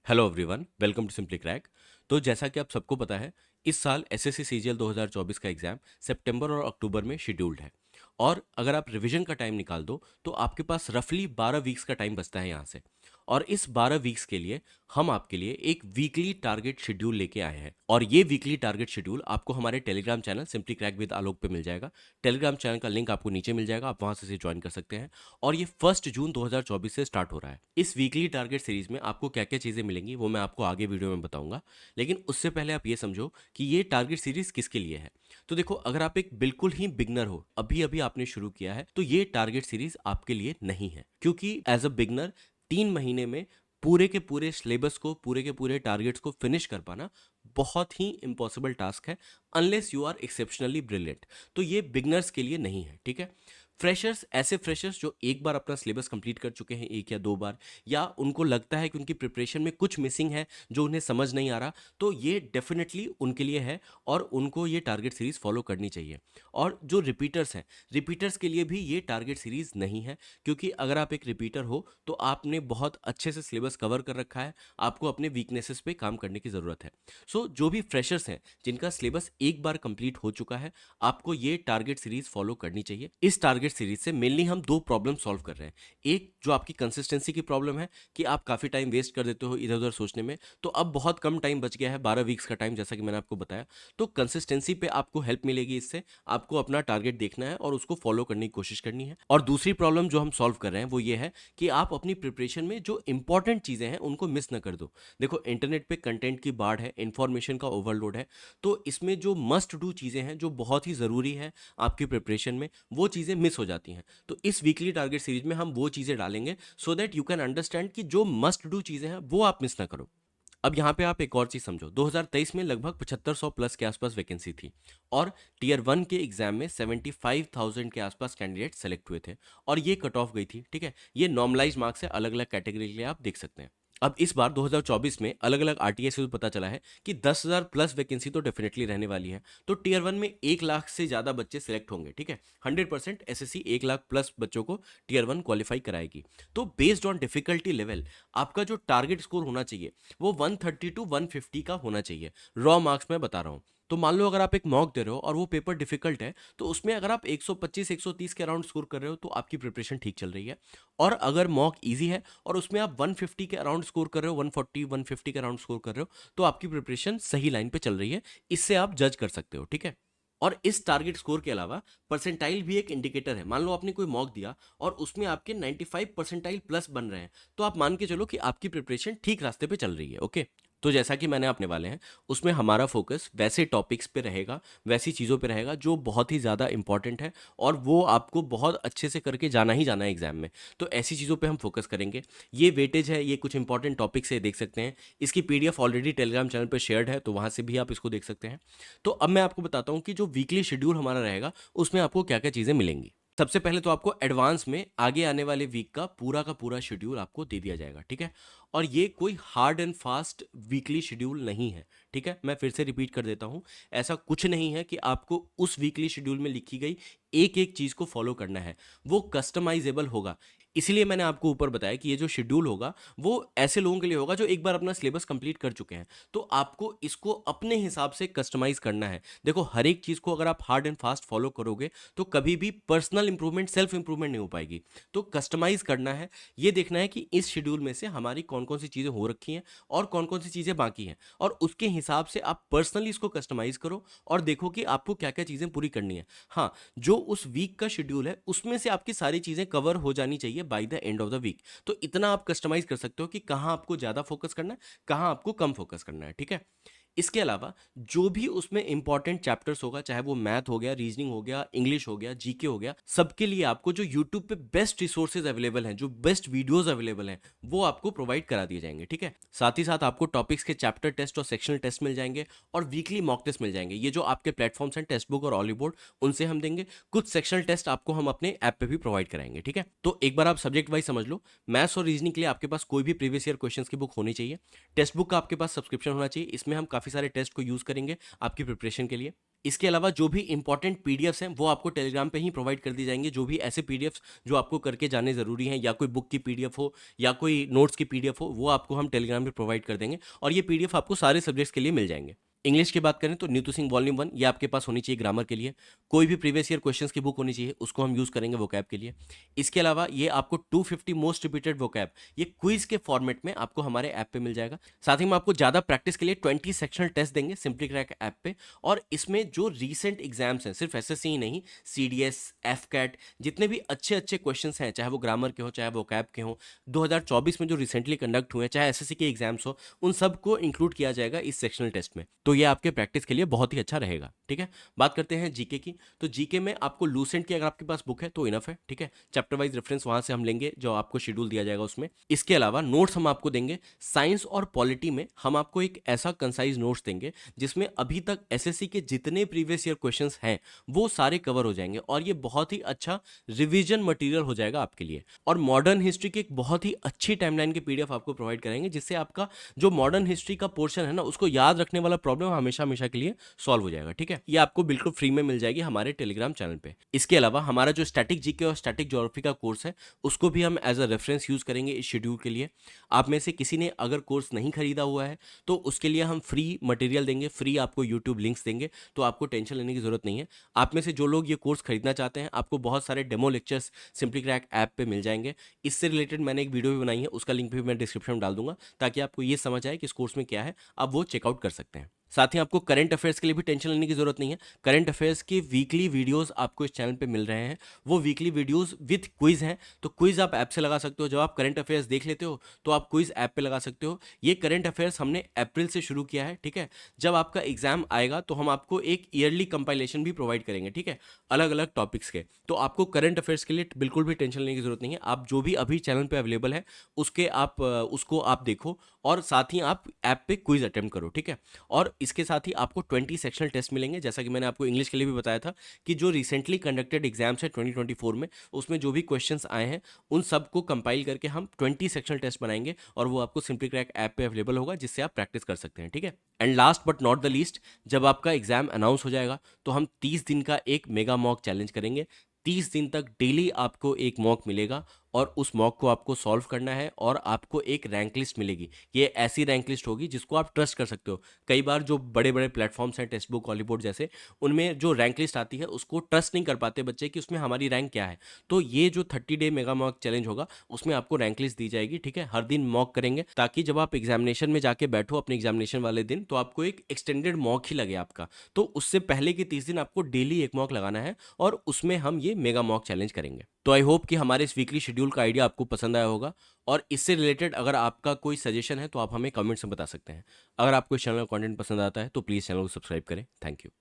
Hello everyone, welcome to Simply Crack. तो जैसा कि आप सबको पता है, इस साल एसएससी सीजीएल 2024 का एग्जाम सितंबर और अक्टूबर में शेड्यूल्ड है। और अगर आप रिवीजन का टाइम निकाल दो तो आपके पास रफली 12 वीक्स का टाइम बचता है यहाँ से। और इस 12 वीक्स के लिए हम आपके लिए एक वीकली टारगेट शेड्यूल लेके आए हैं, और ये वीकली टारगेट शेड्यूल आपको हमारे Telegram channel simply crack with Alok पे मिल जाएगा। टेलीग्राम चैनल का लिंक आपको नीचे मिल जाएगा, आप वहां से ज्वाइन कर सकते हैं। और ये 1 जून 2024 से स्टार्ट हो रहा है। इस वीकली टारगेट सीरीज में आपको क्या क्या चीज़ें मिलेंगी वो मैं आपको आगे वीडियो में बताऊंगा। लेकिन उससे पहले आप ये समझो कि ये टारगेट सीरीज किसके लिए है। तो देखो, अगर आप एक बिल्कुल ही बिगनर हो, अभी अभी आपने शुरू किया है, तो ये टारगेट सीरीज आपके लिए नहीं है। क्योंकि एज अ बिगनर 3 महीने में पूरे के पूरे सिलेबस को, पूरे के पूरे टारगेट्स को फिनिश कर पाना बहुत ही इम्पॉसिबल टास्क है, unless you are exceptionally brilliant. तो ये बिगनर्स के लिए नहीं है, ठीक है। फ्रेशर्स, ऐसे फ्रेशर्स जो एक बार अपना सिलेबस कंप्लीट कर चुके हैं, एक या दो बार, या उनको लगता है कि उनकी प्रिपरेशन में कुछ मिसिंग है जो उन्हें समझ नहीं आ रहा, तो ये डेफिनेटली उनके लिए है और उनको ये टारगेट सीरीज फॉलो करनी चाहिए। और जो रिपीटर्स हैं, रिपीटर्स के लिए भी ये टारगेट सीरीज नहीं है। क्योंकि अगर आप एक रिपीटर हो तो आपने बहुत अच्छे से सिलेबस कवर कर रखा है, आपको अपने वीकनेसेस पे काम करने की ज़रूरत है। सो जो भी फ्रेशर्स हैं जिनका सिलेबस एक बार कंप्लीट हो चुका है, आपको ये टारगेट सीरीज फॉलो करनी चाहिए। इस टारगेट सीरीज से मेनली हम दो प्रॉब्लम सॉल्व कर रहे हैं। एक जो आपकी कंसिस्टेंसी की प्रॉब्लम है कि आप काफ़ी टाइम वेस्ट कर देते हो इधर उधर सोचने में, तो अब बहुत कम टाइम बच गया है, 12 वीक्स का टाइम, जैसा कि मैंने आपको बताया। तो कंसिस्टेंसी पे आपको हेल्प मिलेगी इससे। आपको अपना टारगेट देखना है और उसको फॉलो करने की कोशिश करनी है। और दूसरी प्रॉब्लम जो हम सॉल्व कर रहे हैं वो ये है कि आप अपनी प्रिपरेशन में जो इंपॉर्टेंट चीज़ें हैं उनको मिस ना कर दो। देखो, इंटरनेट पे कंटेंट की बाढ़ है, इंफॉर्मेशन का ओवरलोड है। तो इसमें जो मस्ट डू चीज़ें हैं, जो बहुत ही ज़रूरी है आपकी प्रिपरेशन में, वो चीज़ें मिस हो जाती हैं। तो इस वीकली टारगेट सीरीज में हम वो चीज़ें डालेंगे so that you can understand कि जो मस्ट डू चीज़ें हैं वो आप मिस ना करो। अब यहाँ पे आप एक और चीज़ समझो, 2023 में लगभग 7500 प्लस के आसपास वैकेंसी थी। और टीयर 1 के एग्जाम में 75,000 के आसपास कैंडिडेट सेलेक्ट हुए थे। और ये कट ऑफ गई थी, ठीक है। ये नॉर्मलाइज मार्क्स है, अलग अलग कैटेगरी के लिए आप देख सकते हैं। अब इस बार 2024 में अलग अलग आरटीए से पता चला है कि 10,000 प्लस वैकेंसी तो डेफिनेटली रहने वाली है। तो टीयर 1 में 1 लाख से ज़्यादा बच्चे सेलेक्ट होंगे, ठीक है। 100% एसएससी 1 लाख प्लस बच्चों को टीयर 1 क्वालिफाई कराएगी। तो बेस्ड ऑन डिफिकल्टी लेवल, आपका जो टारगेट स्कोर होना चाहिए वो 130 टू 150 का होना चाहिए। रॉ मार्क्स मैं बता रहा हूँ। तो मान लो अगर आप एक मॉक दे रहे हो और वो पेपर डिफिकल्ट है, तो उसमें अगर आप 125 130 के अराउंड स्कोर कर रहे हो तो आपकी प्रिपरेशन ठीक चल रही है। और अगर मॉक इजी है और उसमें आप 150 के अराउंड स्कोर कर रहे हो, 140 150 के अराउंड स्कोर कर रहे हो, तो आपकी प्रिपरेशन सही लाइन पे चल रही है। इससे आप जज कर सकते हो, ठीक है। और इस टारगेट स्कोर के अलावा परसेंटाइल भी एक इंडिकेटर है। मान लो आपने कोई मॉक दिया और उसमें आपके 95 परसेंटाइल प्लस बन रहे हैं, तो आप मान के चलो कि आपकी प्रिपरेशन ठीक रास्ते पे चल रही है, ओके। तो जैसा कि मैंने अपने वाले हैं, उसमें हमारा फोकस वैसे टॉपिक्स पे रहेगा, वैसी चीज़ों पे रहेगा जो बहुत ही ज़्यादा इंपॉर्टेंट है और वो आपको बहुत अच्छे से करके जाना ही जाना है एग्जाम में। तो ऐसी चीज़ों पे हम फोकस करेंगे। ये वेटेज है, ये कुछ इंपॉर्टेंट टॉपिक्स से देख सकते हैं। इसकी पीडीएफ ऑलरेडी टेलीग्राम चैनल पर शेयर्ड है, तो वहाँ से भी आप इसको देख सकते हैं। तो अब मैं आपको बताता हूँ कि जो वीकली शेड्यूल हमारा रहेगा उसमें आपको क्या क्या चीज़ें मिलेंगी। सबसे पहले तो आपको एडवांस में आगे आने वाले वीक का पूरा शेड्यूल आपको दे दिया जाएगा, ठीक है। और ये कोई hard and fast weekly schedule नहीं है, ठीक है। मैं फिर से रिपीट कर देता हूँ, ऐसा कुछ नहीं है कि आपको उस वीकली शेड्यूल में लिखी गई एक एक चीज़ को फॉलो करना है। वो कस्टमाइजेबल होगा। इसलिए मैंने आपको ऊपर बताया कि ये जो शेड्यूल होगा वो ऐसे लोगों के लिए होगा जो एक बार अपना सिलेबस कंप्लीट कर चुके हैं। तो आपको इसको अपने हिसाब से कस्टमाइज करना है। देखो, हर एक चीज़ को अगर आप हार्ड एंड फास्ट फॉलो करोगे तो कभी भी पर्सनल इंप्रूवमेंट, सेल्फ इंप्रूवमेंट नहीं हो पाएगी। तो कस्टमाइज करना है, ये देखना है कि इस शेड्यूल में से हमारी कौन कौन सी चीज़ें हो रखी हैं और कौन कौन सी चीज़ें बाकी हैं, और उसके हिसाब से आप पर्सनली इसको कस्टमाइज करो और देखो कि आपको क्या क्या चीज़ें पूरी करनी है। हाँ, जो उस वीक का शेड्यूल है उसमें से आपकी सारी चीज़ें कवर हो जानी चाहिए by the end of the week. तो इतना आप कस्टमाइज कर सकते हो कि कहाँ आपको ज़्यादा फोकस करना है, कहाँ आपको कम फोकस करना है, ठीक है। इसके अलावा जो भी उसमें इंपॉर्टेंट चैप्टर्स होगा, चाहे वो मैथ हो गया, रीजनिंग हो गया, इंग्लिश हो गया, जीके हो गया, सबके लिए आपको जो यूट्यूब पे बेस्ट रिसोर्सेज अवेलेबल हैं, जो बेस्ट वीडियोस अवेलेबल हैं, वो आपको प्रोवाइड करा दिए जाएंगे, ठीक है। साथ ही साथ आपको टॉपिक्स के चैप्टर टेस्ट और सेक्शनल टेस्ट मिल जाएंगे और वीकली मॉक टेस्ट मिल जाएंगे। ये जो आपके प्लेटफॉर्म्स हैं, टेक्स्ट बुक और ऑलीबोर्ड, उनसे हम देंगे। कुछ सेक्शनल टेस्ट आपको हम अपने ऐप पे भी प्रोवाइड कराएंगे, ठीक है। तो एक बार आप सब्जेक्ट वाइज समझ लो, मैथ्स और रीजनिंग के लिए आपके पास कोई भी प्रीवियस ईयर क्वेश्चंस की बुक होनी चाहिए। टेक्स्ट बुक का आपके पास सब्सक्रिप्शन होना चाहिए, इसमें हम काफ़ी सारे टेस्ट को यूज़ करेंगे आपकी प्रिपरेशन के लिए। इसके अलावा जो भी इंपॉर्टेंट पीडीएफ्स हैं वो आपको टेलीग्राम पे ही प्रोवाइड कर दी जाएंगे। जो भी ऐसे पीडीएफ्स जो आपको करके जाने ज़रूरी हैं, या कोई बुक की पीडीएफ हो या कोई नोट्स की पीडीएफ हो, वो आपको हम टेलीग्राम पे प्रोवाइड कर देंगे और ये पीडीएफ आपको सारे सब्जेक्ट्स के लिए मिल जाएंगे। इंग्लिश की बात करें तो नीतू सिंह वॉल्यूम 1 ये आपके पास होनी चाहिए ग्रामर के लिए। कोई भी प्रीवियस ईयर क्वेश्चंस की बुक होनी चाहिए, उसको हम यूज़ करेंगे वोकैब के लिए। इसके अलावा ये आपको 250 मोस्ट रिपीटेड वोकैब ये क्विज के फॉर्मेट में आपको हमारे ऐप पे मिल जाएगा। साथ ही में आपको ज़्यादा प्रैक्टिस के लिए 20 सेक्शनल टेस्ट देंगे सिंपली क्रैक ऐप पे। और इसमें जो रीसेंट एग्जाम्स हैं, सिर्फ एसएससी ही नहीं, सीडीएस, एफकैट, जितने भी अच्छे अच्छे क्वेश्चंस हैं, चाहे वो ग्रामर के हो चाहे वोकैब के हो, 2024 में जो रिसेंटली कंडक्ट हुए हैं, चाहे एसएससी के एग्जाम्स हो, उन सबको इंक्लूड किया जाएगा इस सेक्शनल टेस्ट में। तो ये आपके प्रैक्टिस के लिए बहुत ही अच्छा रहेगा। ठीक है, बात करते हैं जीके की। तो जीके में आपको लूसेंट की अगर आपके पास बुक है तो इनफ है। ठीक है, चैप्टर वाइज रेफरेंस वहां से हम लेंगे, जो आपको शेड्यूल दिया जाएगा उसमें। इसके अलावा नोट्स हम आपको देंगे। साइंस और पॉलिटी में हम आपको एक ऐसा कंसाइज नोट्स देंगे जिसमें अभी तक एसएससी के जितने प्रीवियस ईयर क्वेश्चंस हैं वो सारे कवर हो जाएंगे और ये बहुत ही अच्छा रिवीजन मटेरियल हो जाएगा आपके लिए। और मॉडर्न हिस्ट्री की एक बहुत ही अच्छी टाइमलाइन की पीडीएफ आपको प्रोवाइड करेंगे, जिससे आपका जो मॉडर्न हिस्ट्री का पोर्शन है ना, उसको याद रखने वाला प्रॉब्लम हमेशा हमेशा के लिए सॉल्व हो जाएगा। ठीक है, ये आपको बिल्कुल फ्री में मिल जाएगी हमारे टेलीग्राम चैनल पे। इसके अलावा हमारा जो स्टैटिक जीके और स्टैटिक ज्योग्राफी का कोर्स है उसको भी हम एज अ रेफरेंस यूज करेंगे इस शेड्यूल के लिए। आप में से किसी ने अगर कोर्स नहीं खरीदा हुआ है तो उसके लिए हम फ्री मटेरियल देंगे, फ्री आपको यूट्यूब लिंक्स देंगे, तो आपको टेंशन लेने की जरूरत नहीं है। आप में से जो लोग ये कोर्स खरीदना चाहते हैं, आपको बहुत सारे demo lectures simply crack app पे मिल जाएंगे। इससे रिलेटेड मैंने एक वीडियो भी बनाई है, उसका लिंक भी मैं डिस्क्रिप्शन में डाल दूंगा, ताकि आपको ये समझ आए कि इस कोर्स में क्या है, आप वो चेकआउट कर सकते हैं। साथ ही आपको करंट अफेयर्स के लिए भी टेंशन लेने की जरूरत नहीं है। करंट अफेयर्स के वीकली वीडियोस आपको इस चैनल पे मिल रहे हैं। वो वीकली वीडियोस विथ क्विज हैं, तो क्विज आप ऐप से लगा सकते हो। जब आप करंट अफेयर्स देख लेते हो तो आप क्विज ऐप पे लगा सकते हो। ये करंट अफेयर्स हमने अप्रैल से शुरू किया है। ठीक है, जब आपका एग्जाम आएगा तो हम आपको एक ईयरली कंपाइलेशन भी प्रोवाइड करेंगे। ठीक है, अलग अलग टॉपिक्स के। तो आपको करंट अफेयर्स के लिए बिल्कुल भी टेंशन लेने की जरूरत नहीं है। आप जो भी अभी चैनल पे अवेलेबल है उसको आप देखो और साथ ही आप ऐप पे क्विज अटेम्प्ट करो। ठीक है, और इसके साथ ही आपको 20 सेक्शनल टेस्ट मिलेंगे। जैसा कि मैंने आपको इंग्लिश के लिए भी बताया था कि जो रिसेंटली कंडक्टेड एग्जाम्स है 2024 में, उसमें जो भी क्वेश्चंस आए हैं उन सबको कंपाइल करके हम 20 सेक्शनल टेस्ट बनाएंगे और वो आपको सिंपली क्रैक ऐप पे अवेलेबल होगा, जिससे आप प्रैक्टिस कर सकते हैं। ठीक है, and last but not the least, जब आपका एग्जाम अनाउंस हो जाएगा तो हम 30 दिन का एक मेगा मॉक चैलेंज करेंगे। 30 दिन तक डेली आपको एक मॉक मिलेगा और उस मॉक को आपको सॉल्व करना है और आपको एक रैंक लिस्ट मिलेगी। ये ऐसी रैंक लिस्ट होगी जिसको आप ट्रस्ट कर सकते हो। कई बार जो बड़े बड़े प्लेटफॉर्म्स हैं, टेक्स्ट बुक, हॉलीवुड जैसे, उनमें जो रैंक लिस्ट आती है उसको ट्रस्ट नहीं कर पाते बच्चे कि उसमें हमारी रैंक क्या है। तो ये जो 30 डे मेगा मॉक चैलेंज होगा उसमें आपको रैंक लिस्ट दी जाएगी। ठीक है, हर दिन मॉक करेंगे ताकि जब आप एग्जामिनेशन में जाके बैठो अपने एग्जामिनेशन वाले दिन, तो आपको एक एक्सटेंडेड मॉक ही लगे आपका। तो उससे पहले के 30 दिन आपको डेली एक मॉक लगाना है और उसमें हम ये मेगा मॉक चैलेंज करेंगे। तो आई होप कि हमारे इस वीकली शेड्यूल का आइडिया आपको पसंद आया होगा। और इससे रिलेटेड अगर आपका कोई सजेशन है तो आप हमें कमेंट्स में बता सकते हैं। अगर आपको इस चैनल का कंटेंट पसंद आता है तो प्लीज़ चैनल को सब्सक्राइब करें। Thank you.